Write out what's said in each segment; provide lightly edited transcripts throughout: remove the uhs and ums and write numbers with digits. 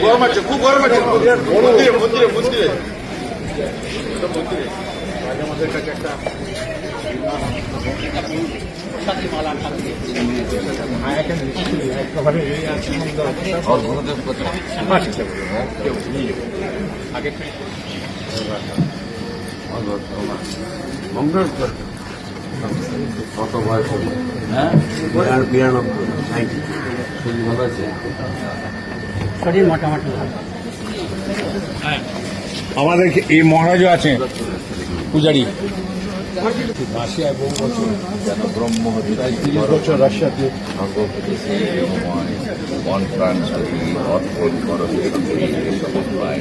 গরম আছে, খুব গরম আছে। মন্দিরে মন্দিরে মন্দিরে আমাদের কাছে একটা কত বয়স? হ্যাঁ, 92। শরীর ভালো আছে? শরীর মোটামুটি ভালো। আমাদের এই মহারাজও আছে পূজারী, রাশিয়ায় বহু বছর যেন ব্রহ্ম হতে 30 বছর রাশিয়াতে। ভগবতী শ্রীময় মন প্রাণ সতী অর্পণ কর সমন্বয়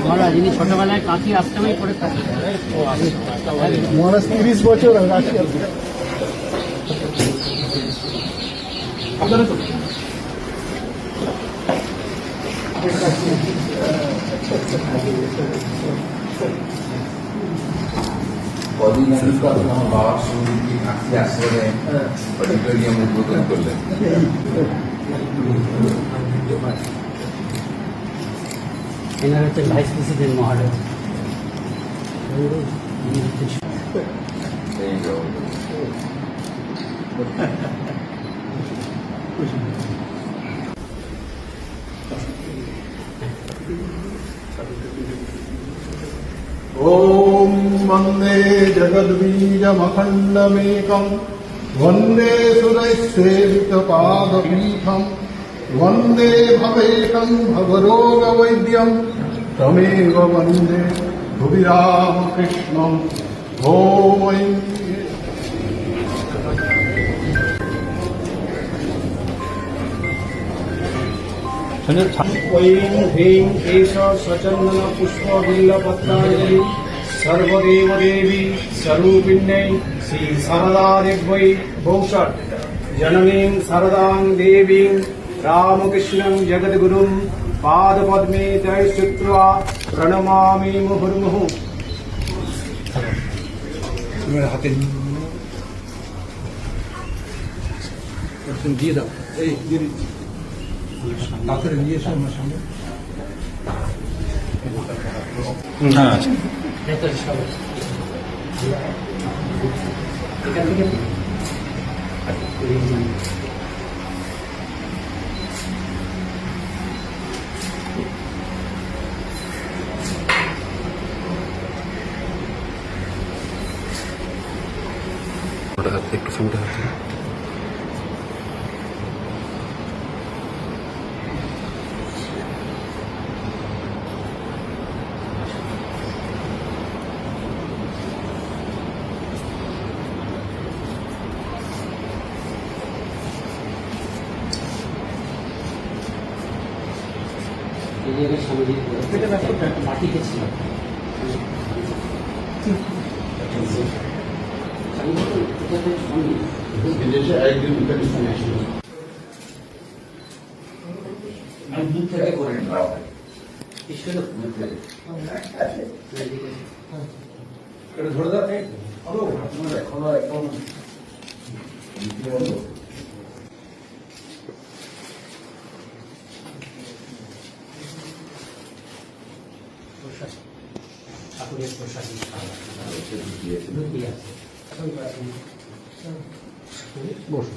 মহারাজ ইনি ছোটবেলায় কাঁথি আশ্রমেই পড়ে থাকেন। মহারাজ 30 বছর রাশিয়া। আপনারা তো কদিন আগে তো আমার বাবার সঙ্গে কাঁথি আশ্রমে অডিটোরিয়াম উদ্বোধন করলেন। এনার হচ্ছে ভাইস প্রেসিডেন্ট মহারাজ। এই যাও। ॐ वन्दे जगद्बीजमखण्डमेकम् वन्दे सुरैस्सेवितपादपीठम् वन्दे भवेशम् भवरोगवैद्यम् तमेव वन्दे भुवि रामकृष्णम् ॐ ऐं ह्रीं एष सचन्दन पुष्पबिल्लपत्राञ्जलि सर्वदेवदेवी स्वरूपिण्यै श्री शारदादेव्यै भौषट् जननीं शारदां देवीं रामकृष्णं जगद्गुरुं पादपद्मे त्रयश्रुत्वा प्रणमामि मुहुर्मुहुः। হাতে দিয়ে দাও, এই দিয়ে দিচ্ছি। তাড়াতাড়ি নিয়ে এসো আমার সামনে। হ্যাঁ, ভেতরে সবাই এখান থেকে একটু ফোনটা হাতে মাটিতে ছিল। ধরে দাও। এখনো একদম ঠাকুরের প্রসাদ দিয়েছে। আছে। বসো।